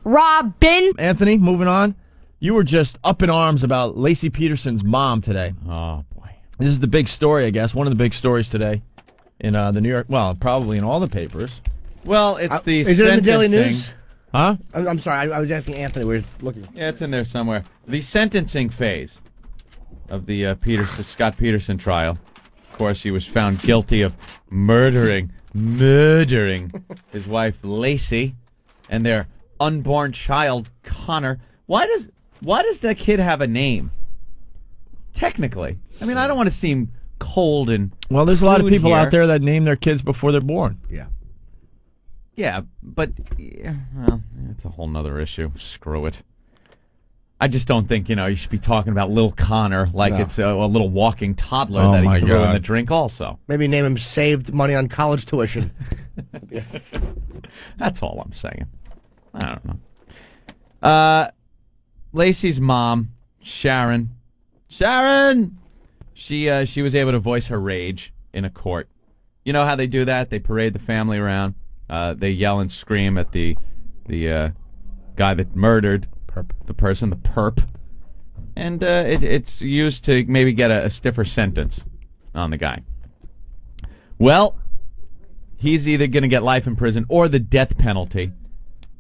Robin. Anthony, moving on. You were just up in arms about Lacey Peterson's mom today. Oh, boy. This is the big story, I guess. One of the big stories today in the New York, well, probably in all the papers. Well, it's the Is it in the Daily sentencing. News? Huh? I'm sorry. I was asking Anthony. We're looking. Yeah, it's in there somewhere. The sentencing phase of the Scott Peterson trial. Of course, he was found guilty of murdering his wife, Lacey, and their unborn child, Connor. Why does that kid have a name? Technically. I mean, I don't want to seem cold and Well, there's a lot of people here. out there that name their kids before they're born. Yeah. Yeah, but well, it's a whole nother issue. Screw it. I just don't think, you should be talking about little Connor like it's a little walking toddler that he threw in the drink also. Maybe name him Saved Money on College Tuition. That's all I'm saying. I don't know. Lacey's mom, Sharon, she was able to voice her rage in a court. You know how they do that? They parade the family around. They yell and scream at the guy that murdered the person, the perp. And it's used to maybe get a stiffer sentence on the guy. Well, he's either going to get life in prison or the death penalty.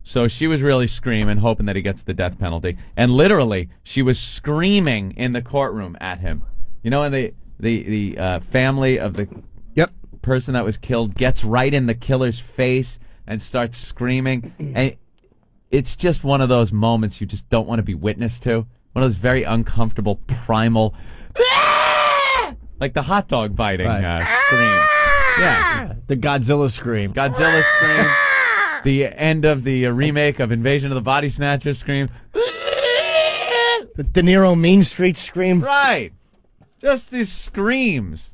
So she was really screaming, hoping that he gets the death penalty. And literally, she was screaming in the courtroom at him. And the family of the person that was killed gets right in the killer's face and starts screaming. And it's just one of those moments you just don't want to be witness to. One of those very uncomfortable, primal, like the hot dog biting scream. Yeah. The Godzilla scream. Godzilla scream. The end of the remake of Invasion of the Body Snatchers scream. The De Niro Mean Street scream. Right. Just these screams.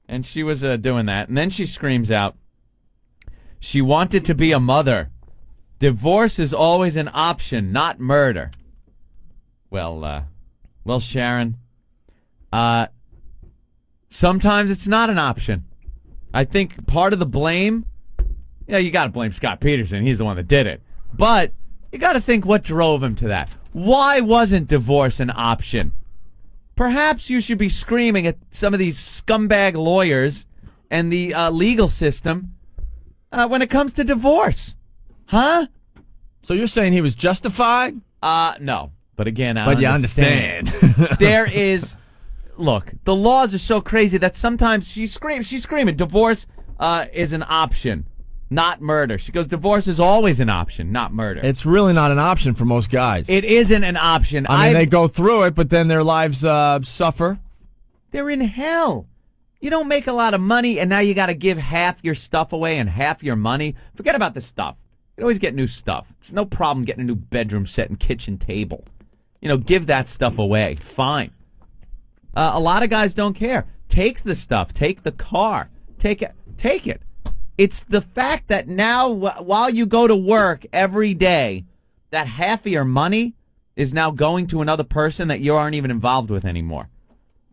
And she was doing that. And then she screams out, she wanted to be a mother. Divorce is always an option, not murder. Well, Sharon, sometimes it's not an option. I think part of the blame, you got to blame Scott Peterson. He's the one that did it. But you got to think what drove him to that. Why wasn't divorce an option? Perhaps you should be screaming at some of these scumbag lawyers and the legal system when it comes to divorce. Huh? So you're saying he was justified? No. But again, But you understand. There is... Look, the laws are so crazy that sometimes she's screaming. Divorce is an option, not murder. She goes, divorce is always an option, not murder. It's really not an option for most guys. It isn't an option. I mean, they go through it, but then their lives suffer. They're in hell. You don't make a lot of money, and now you got to give half your stuff away and half your money. Forget about the stuff. You always get new stuff. It's no problem getting a new bedroom set and kitchen table. Give that stuff away. Fine. A lot of guys don't care. Take the stuff. Take the car. Take it. It's the fact that now, while you go to work every day, that half of your money is now going to another person that you aren't even involved with anymore.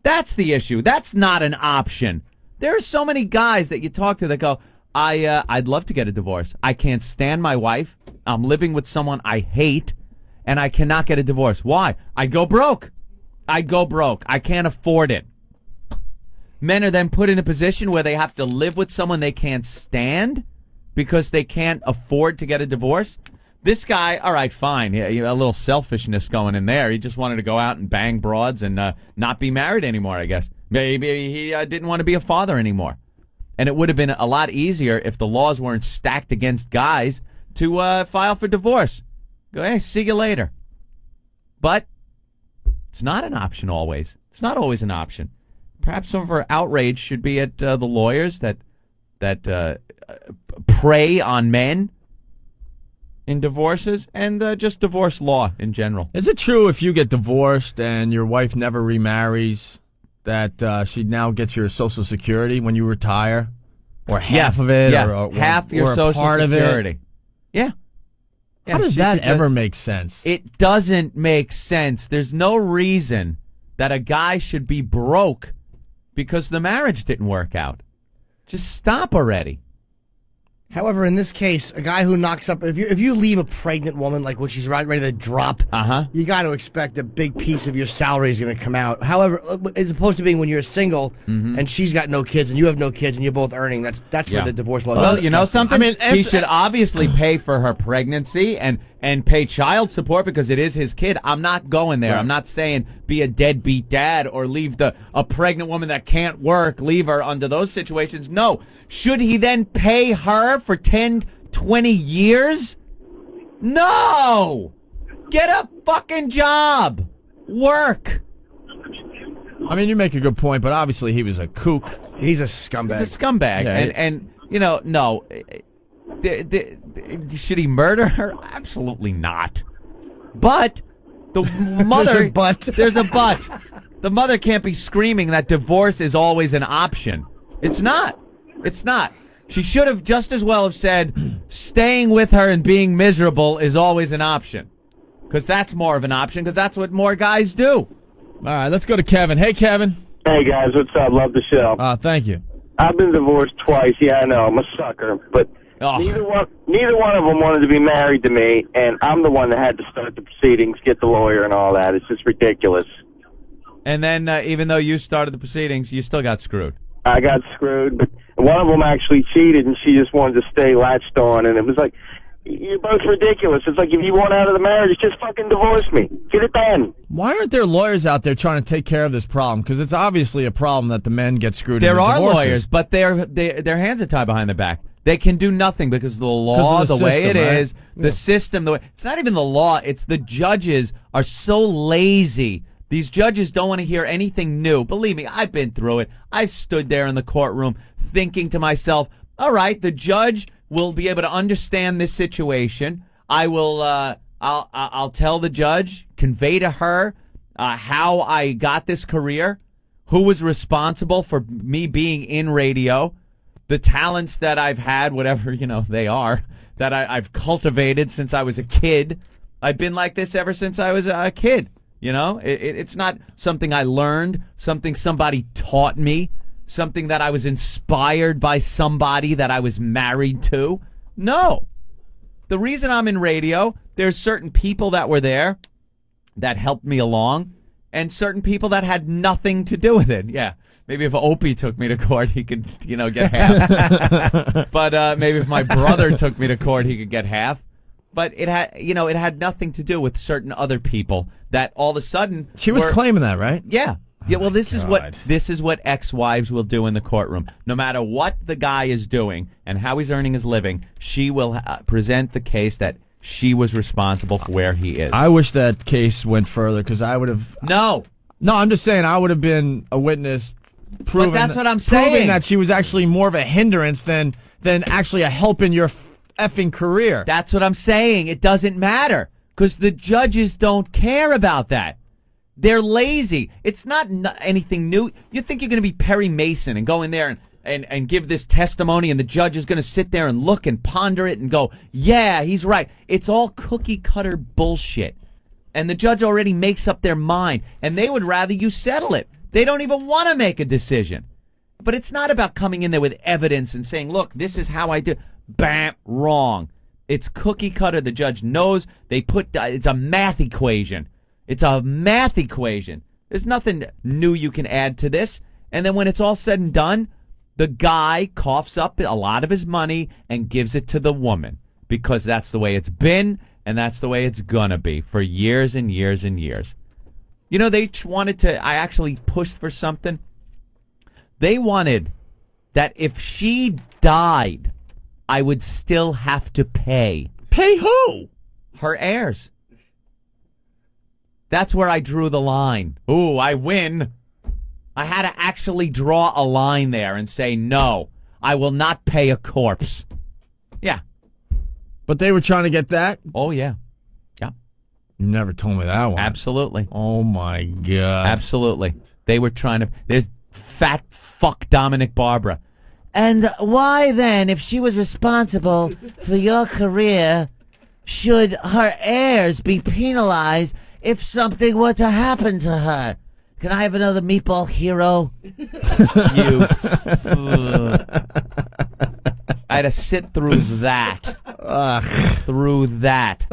That's the issue. That's not an option. There are so many guys that you talk to that go, I'd love to get a divorce. I can't stand my wife. I'm living with someone I hate, and I cannot get a divorce. Why? I go broke. I can't afford it. Men are then put in a position where they have to live with someone they can't stand because they can't afford to get a divorce. This guy, all right, fine. A little selfishness going in there. He just wanted to go out and bang broads and not be married anymore, I guess. Maybe he didn't want to be a father anymore. And it would have been a lot easier if the laws weren't stacked against guys to file for divorce. Go, hey, see you later. But it's not an option always. It's not always an option. Perhaps some of our outrage should be at the lawyers that prey on men in divorces and just divorce law in general. Is it true if you get divorced and your wife never remarries that she now gets your Social Security when you retire? Or half of it? Yeah, or half your or Social part Security. Of it? Yeah. How does that ever make sense? It doesn't make sense. There's no reason that a guy should be broke because the marriage didn't work out. Just stop already. However, in this case, a guy who knocks up, if you leave a pregnant woman, like when she's ready to drop, you got to expect a big piece of your salary is going to come out. However, as opposed to being when you're single and she's got no kids and you have no kids and you're both earning, that's where the divorce law. Well, you know something? I mean, he should obviously pay for her pregnancy and pay child support because it is his kid. I'm not going there. Right. I'm not saying be a deadbeat dad or leave a pregnant woman that can't work, leave her under those situations. No. Should he then pay her for 10, 20 years? No! Get a fucking job. Work. I mean, you make a good point, but obviously he was a kook. He's a scumbag. He's a scumbag. Yeah, and you know, no. Should he murder her? Absolutely not. But the mother... There's a but. The mother can't be screaming that divorce is always an option. It's not. It's not. She should have just as well have said staying with her and being miserable is always an option. Because that's more of an option, because that's what more guys do. All right, let's go to Kevin. Hey, Kevin. Hey, guys. What's up? Love the show. Thank you. I've been divorced twice. Yeah, I know. I'm a sucker. But neither one of them wanted to be married to me, and I'm the one that had to start the proceedings, get the lawyer and all that. It's just ridiculous. And then even though you started the proceedings, you still got screwed. I got screwed, but one of them actually cheated, and she just wanted to stay latched on, and it was like, you're both ridiculous. It's like, if you want out of the marriage, just fucking divorce me. Get it done. Why aren't there lawyers out there trying to take care of this problem? Because it's obviously a problem that the men get screwed. There are divorces. lawyers, but their hands are tied behind their back. They can do nothing because the law, the way it is, the system, the way it's not even the law. It's the judges are so lazy. These judges don't want to hear anything new. Believe me, I've been through it. I've stood there in the courtroom thinking to myself, all right, the judge will be able to understand this situation. I will, I'll tell the judge, convey to her how I got this career, who was responsible for me being in radio, the talents that I've had, whatever, they are, that I've cultivated since I was a kid. I've been like this ever since I was a kid. It's not something I learned, something somebody taught me, something that I was inspired by somebody that I was married to. No. The reason I'm in radio, there's certain people that were there that helped me along, and certain people that had nothing to do with it. Yeah. Maybe if Opie took me to court, he could, get half. But maybe if my brother took me to court, he could get half. But it had nothing to do with certain other people that all of a sudden she was claiming that, right? Yeah. Yeah, well, this is what ex-wives will do in the courtroom. No matter what the guy is doing and how he's earning his living, she will present the case that she was responsible for where he is. I wish that case went further because I would have. No, I'm just saying I would have been a witness. But that's what I'm saying. Proving that she was actually more of a hindrance than actually a help in your effing career. That's what I'm saying. It doesn't matter because the judges don't care about that. They're lazy. It's not anything new. You think you're going to be Perry Mason and go in there and give this testimony and the judge is going to sit there and look and ponder it and go, yeah, he's right. It's all cookie cutter bullshit. And the judge already makes up their mind and they would rather you settle it. They don't even want to make a decision. But it's not about coming in there with evidence and saying, look, this is how I do. Bam, wrong. It's cookie cutter. The judge knows. It's a math equation. It's a math equation. There's nothing new you can add to this. And then when it's all said and done, the guy coughs up a lot of his money and gives it to the woman because that's the way it's been and that's the way it's gonna be for years and years and years. They wanted to, I actually pushed for something. They wanted that if she died, I would still have to pay. Pay who? Her heirs. That's where I drew the line. Ooh, I win. I had to actually draw a line there and say, no, I will not pay a corpse. Yeah. But they were trying to get that? Oh, yeah. Yeah. You never told me that one. Absolutely. Oh, my God. Absolutely. They were trying to... There's fat fuck Dominic Barbara. And why then, if she was responsible for your career, should her heirs be penalized if something were to happen to her? Can I have another meatball hero? You. I had to sit through that. Through that.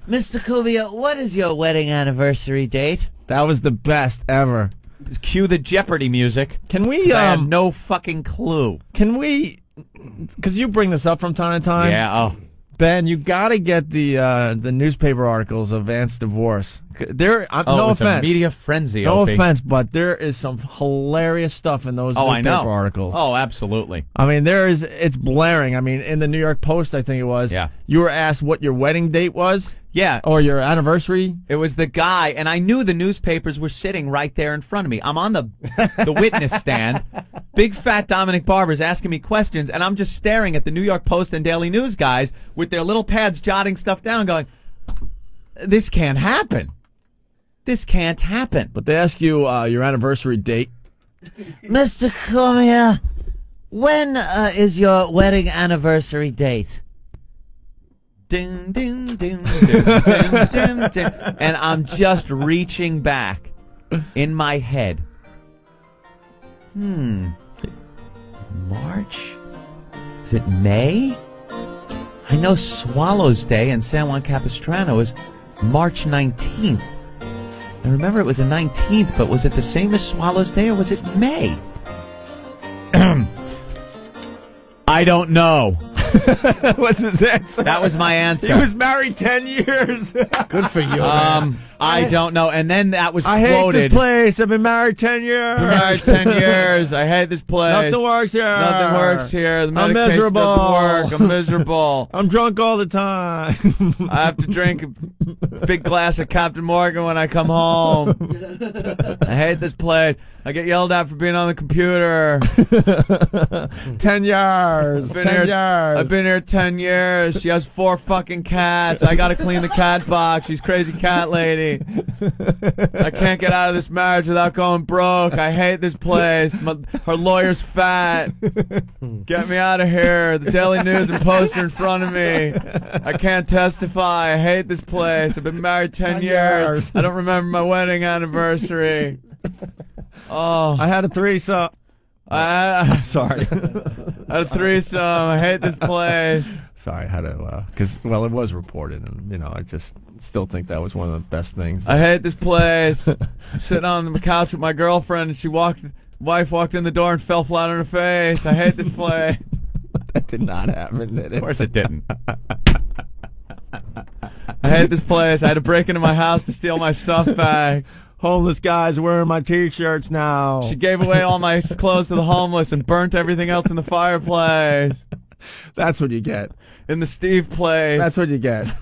Mr. Kubia, what is your wedding anniversary date? That was the best ever. Cue the Jeopardy music. Can we? I have no fucking clue. Can we? Because you bring this up from time to time. Yeah. Oh, Ben, you got to get the newspaper articles of Ant's divorce. No offense, a media frenzy. No Opie. offense, but there is some hilarious stuff in those newspaper articles. Oh, absolutely. I mean, it's blaring. I mean, in the New York Post, I think it was. Yeah. You were asked what your wedding date was. Yeah. Or your anniversary. It was the guy, and I knew the newspapers were sitting right there in front of me. I'm on the witness stand. Big fat Dominic Barber's asking me questions, and I'm just staring at the New York Post and Daily News guys with their little pads jotting stuff down going, this can't happen. This can't happen. But they ask you your anniversary date. Mr. Kubia, when is your wedding anniversary date? Ding, ding, ding, ding, ding, ding, ding. And I'm just reaching back in my head. March? Is it May? I know Swallows Day in San Juan Capistrano is March 19th. I remember it was the 19th, but was it the same as Swallows Day or was it May? I don't know. What's his answer? That was my answer. He was married 10 years. Good for you. Man. I don't know. And then that was I quoted. hate this place. I've been married 10 years. Been married 10 years. I hate this place. Nothing works here. Nothing works here. The I'm medication miserable. doesn't work. I'm miserable. I'm drunk all the time. I have to drink a big glass of Captain Morgan when I come home. I hate this place. I get yelled at for being on the computer. 10 years. 10 years. I've been here 10 years. She has 4 fucking cats. I gotta clean the cat box. She's crazy cat lady. I can't get out of this marriage without going broke. I hate this place. Her lawyer's fat. Get me out of here. The Daily News and Post are in front of me. I can't testify. I hate this place. I've been married 10 years. I don't remember my wedding anniversary. Oh, I had a threesome. Sorry. I had a threesome. I hate this place. Sorry, I had to, because, well, it was reported, and, you know, I just still think that was one of the best things. I hate this place. I'm sitting on the couch with my girlfriend, and wife walked in the door and fell flat on her face. I hate this place. That did not happen, did it? Of course it didn't. I hate this place. I had to break into my house to steal my stuff back. Homeless guys wearing my T-shirts now. She gave away all my clothes to the homeless and burnt everything else in the fireplace. That's what you get. In the Steve place. That's what you get.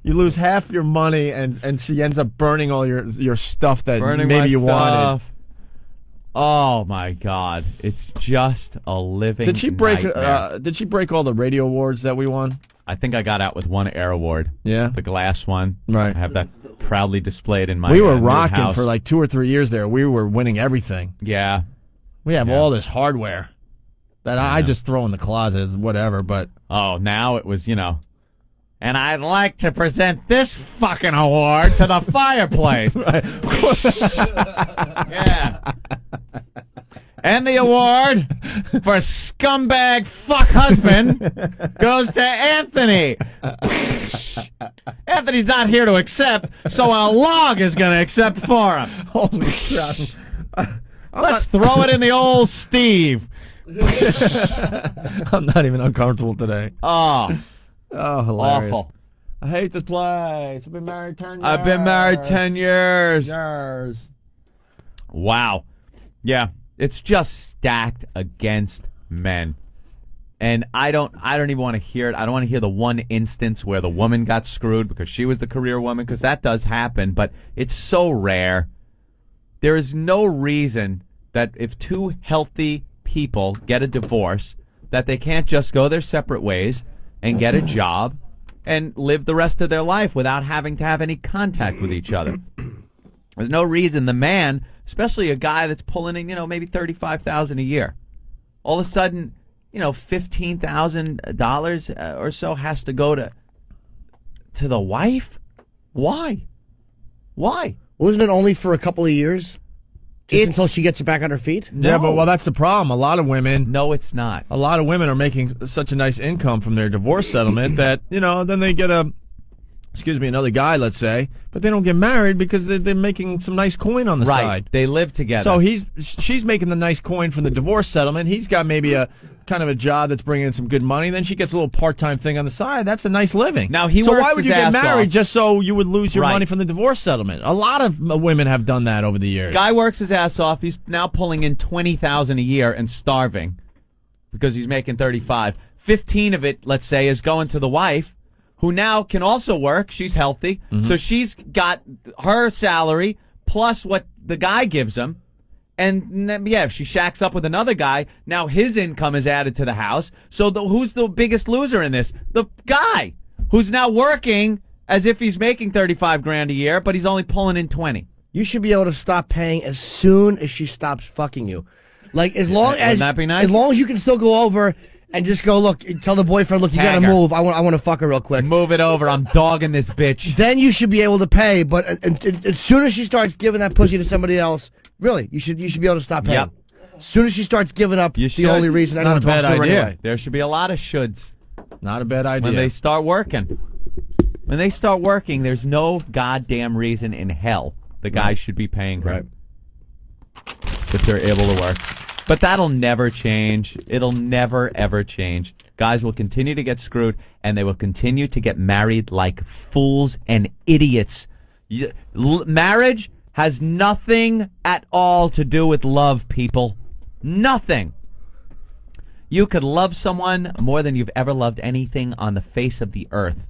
You lose half your money, and she ends up burning all your stuff that maybe you wanted. Oh my God! It's just a living Did she break? nightmare. Did she break all the radio awards that we won? I think I got out with one air award. Yeah, the glass one. Right. I have that proudly displayed in my. We were new rocking house. for like 2 or 3 years there. We were winning everything. Yeah. We have all this hardware that I just throw in the closet, whatever. But now it was, and I'd like to present this fucking award to the fireplace. Yeah. And the award for scumbag fuck husband goes to Anthony. Anthony's not here to accept, so a log is going to accept for him. holy crap! Let's throw it in the old Steve. I'm not even uncomfortable today. Oh, hilarious. awful. I hate this place. I've been married 10 years. I've been married 10 years. Wow. Yeah. It's just stacked against men. And I don't even want to hear it. I don't want to hear the one instance where the woman got screwed because she was the career woman, because that does happen, but it's so rare. There is no reason that if 2 healthy people get a divorce, that they can't just go their separate ways and get a job and live the rest of their life without having to have any contact with each other. There's no reason the man, especially a guy that's pulling in, maybe $35,000 a year, all of a sudden, $15,000 or so has to go to the wife. Why? Wasn't it only for a couple of years? Just until she gets it back on her feet? No. Yeah, but that's the problem. A lot of women... No, it's not. A lot of women are making such a nice income from their divorce settlement that, then they get another guy, let's say, but they don't get married because they're making some nice coin on the side. They live together. So she's making the nice coin from the divorce settlement. He's got maybe a kind of a job that's bringing in some good money. Then she gets a little part-time thing on the side. That's a nice living. Now so why would you get married just so you would lose your money from the divorce settlement? A lot of women have done that over the years. Guy works his ass off. He's now pulling in $20,000 a year and starving because he's making $35,000. 15 of it, let's say, is going to the wife, who now can also work. She's healthy. Mm-hmm. So she's got her salary plus what the guy gives him. And then, if she shacks up with another guy, now his income is added to the house. So who's the biggest loser in this? The guy who's now working as if he's making $35,000 a year, but he's only pulling in 20. You should be able to stop paying as soon as she stops fucking you. Like, as long as you can still go over and just go, look, tell the boyfriend, look, you gotta move. I want to fuck her real quick. Move it over. I'm dogging this bitch. Then you should be able to pay. But as soon as she starts giving that pussy to somebody else, really, you should be able to stop paying. Yep. As soon as she starts giving up the only reason anyone talks to her anyway. There should be a lot of shoulds. Not a bad idea. When they start working. When they start working, there's no goddamn reason in hell the guy should be paying her. Right. If they're able to work. But that'll never change. It'll never, ever change. Guys will continue to get screwed, and they will continue to get married like fools and idiots. Marriage has nothing at all to do with love, people. Nothing. You could love someone more than you've ever loved anything on the face of the earth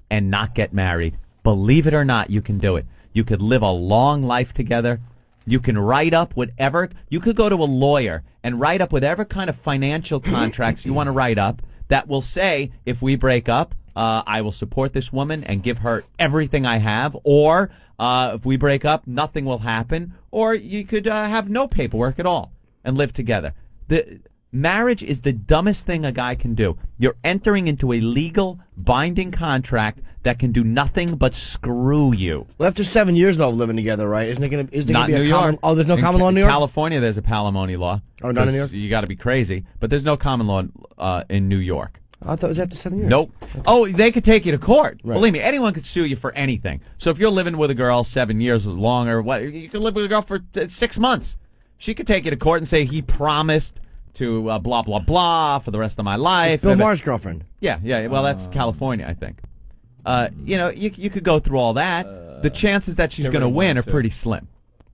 and not get married. Believe it or not, you can do it. You could live a long life together. You can write up whatever. You could go to a lawyer and write up whatever kind of financial contracts you want to write up that will say, if we break up, I will support this woman and give her everything I have. Or if we break up, nothing will happen. Or you could have no paperwork at all and live together. The marriage is the dumbest thing a guy can do. You're entering into a legal, binding contract that can do nothing but screw you. Well, after 7 years though of living together, right? Isn't it going to be not a New common? York. Oh, there's no common law in New York. California, there's a palimony law. Oh, not in New York. You got to be crazy, but there's no common law in New York. I thought it was after 7 years. Nope. Okay. Oh, they could take you to court. Right. Believe me, anyone could sue you for anything. So if you're living with a girl 7 years or longer, you could live with a girl for 6 months. She could take you to court and say he promised to blah blah blah for the rest of my life. Bill Maher's girlfriend. Yeah. Well, that's California, I think. You could go through all that. The chances that she's going to win are pretty slim.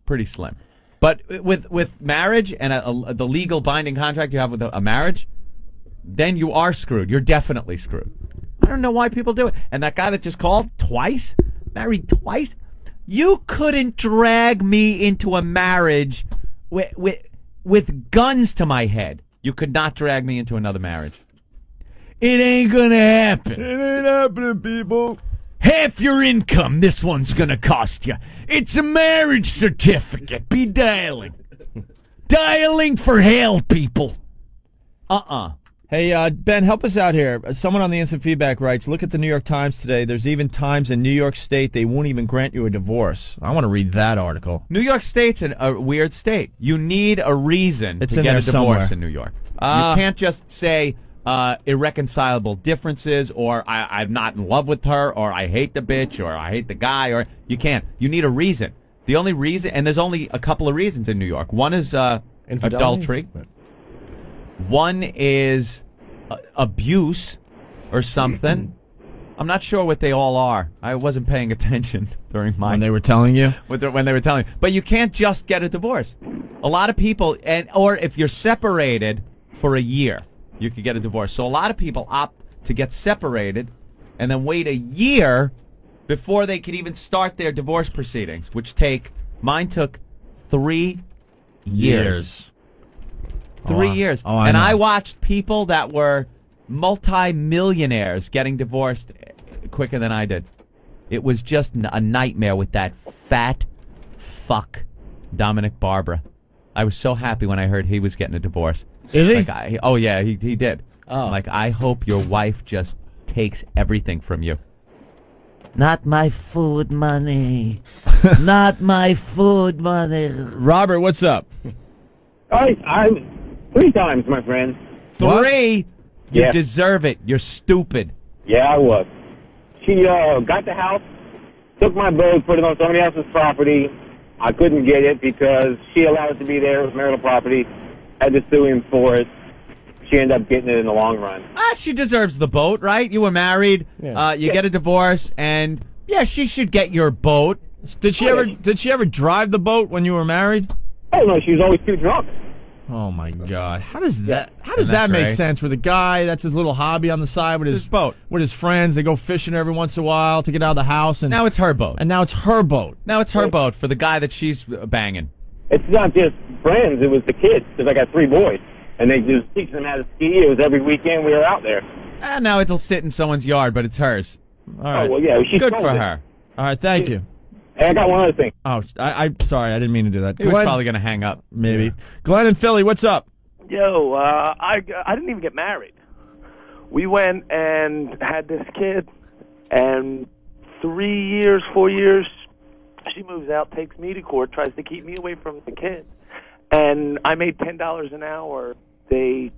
Pretty slim. But with marriage and the legal binding contract you have with a marriage, then you are screwed. You're definitely screwed. I don't know why people do it. And that guy that just called twice, married twice, you couldn't drag me into a marriage with guns to my head. You could not drag me into another marriage. It ain't gonna happen. It ain't happening, people. Half your income this one's gonna cost you. It's a marriage certificate. Be dialing. Dialing for hell, people. Hey, Ben, help us out here. Someone on the Instant Feedback writes, look at the New York Times today. There's even times in New York State they won't even grant you a divorce. I want to read that article. New York State's a weird state. You need a reason to get a divorce in New York. You can't just say irreconcilable differences, or I'm not in love with her, or I hate the bitch, or I hate the guy, or you can't. You need a reason. The only reason, and there's only a couple of reasons in New York. One is adultery. One is abuse or something. I'm not sure what they all are. I wasn't paying attention during when they were telling you. When they were telling me. But you can't just get a divorce. A lot of people, or if you're separated for a year, you could get a divorce. So a lot of people opt to get separated and then wait a year before they could even start their divorce proceedings, which mine took 3 years. 3 years. And I watched people that were multi-millionaires getting divorced quicker than I did. It was just a nightmare with that fat fuck, Dominic Barbara. I was so happy when I heard he was getting a divorce. Is he? He did. Oh. I'm like, I hope your wife just takes everything from you. Not my food money. Not my food, mother. Robert, what's up? I 3 times, my friend. 3? You Yeah. deserve it. You're stupid. Yeah, I was. She got the house, took my boat, put it on somebody else's property. I couldn't get it because she allowed it to be there. It was marital property. Had to sue him for it. She ended up getting it in the long run. She deserves the boat, right? You were married. Yeah. You get a divorce, and yeah, she should get your boat. Did she ever drive the boat when you were married? Oh, no, she was always too drunk. Oh my God! How does that Isn't that make great? sense? With a guy, that's his little hobby on the side with his boat, with his friends. They go fishing every once in a while to get out of the house, and now it's her boat. And now it's her boat. Now it's her boat for the guy that she's banging. It's not just friends. It was the kids, because I got 3 boys. And they just teach them how to ski. It was every weekend we were out there. And now it'll sit in someone's yard, but it's hers. All right. Oh, well, yeah. She Good sold for it. her. All right. Thank you. Hey, I got one other thing. Oh, I'm sorry. I didn't mean to do that. He was probably going to hang up. Maybe. Yeah. Glenn and Philly, what's up? Yo, I didn't even get married. We went and had this kid, and 3 years, 4 years, she moves out, takes me to court, tries to keep me away from the kid. And I made $10 an hour. They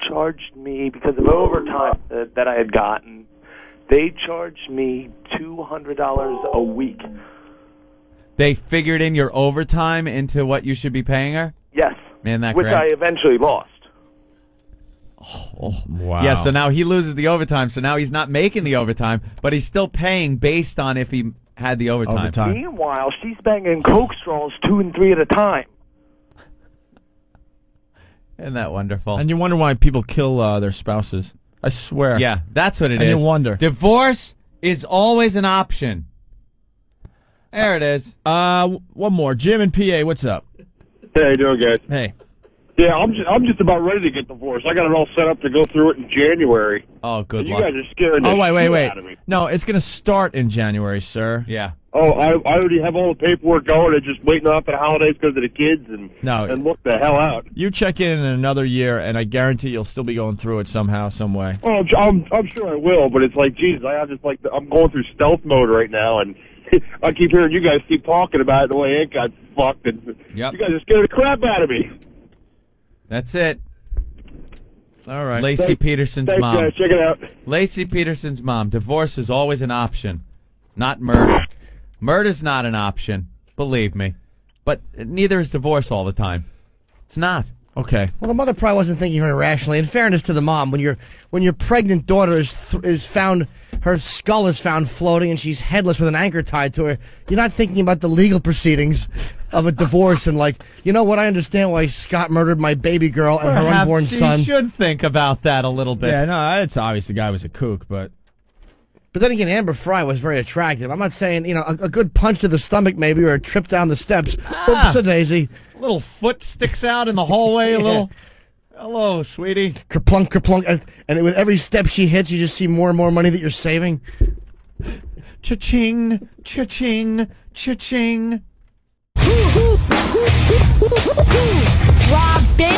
charged me, because of overtime that I had gotten, they charged me $200 a week. They figured in your overtime into what you should be paying her? Yes. Man, that which great? I eventually lost. Oh, wow. Yeah, so now he loses the overtime, so now he's not making the overtime, but he's still paying based on if he had the overtime. Meanwhile, she's banging Coke straws 2 and 3 at a time. Isn't that wonderful? And you wonder why people kill their spouses. I swear. Yeah, that's what it and is. you wonder. Divorce is always an option. There it is. One more. Jim and PA, what's up? Hey, how you doing, guys? Hey. Yeah, I'm just about ready to get divorced. I got it all set up to go through it in January. Oh, good You luck. guys are scaring the shit out of me. No, it's going to start in January, sir. Yeah. Oh, I already have all the paperwork going. I'm just waiting off for the holidays because of the kids and look the hell out. You check in another year, and I guarantee you'll still be going through it somehow, some way. Oh, I'm sure I will, but it's like, Jesus, I'm going through stealth mode right now, and I keep hearing you guys keep talking about it the way it got fucked, and you guys are scaring the crap out of me. That's it. All right. Lacey Peterson's mom. Guys. Check it out. Lacey Peterson's mom. Divorce is always an option, not murder. Murder's not an option, believe me. But neither is divorce all the time. It's not. Okay. Well, the mother probably wasn't thinking very rationally. In fairness to the mom, when your pregnant daughter is found, her skull is found floating, and she's headless with an anchor tied to her, you're not thinking about the legal proceedings of a divorce and like, you know what? I understand why Scott murdered my baby girl and her unborn son. You should think about that a little bit. Yeah, no, it's obvious the guy was a kook, but then again, Amber Fry was very attractive. I'm not saying, a good punch to the stomach maybe or a trip down the steps. Oops-a-daisy. A little foot sticks out in the hallway, a little. Hello, sweetie. Kerplunk, kerplunk. And with every step she hits, you just see more and more money that you're saving. Cha-ching, cha-ching, cha-ching. Robin,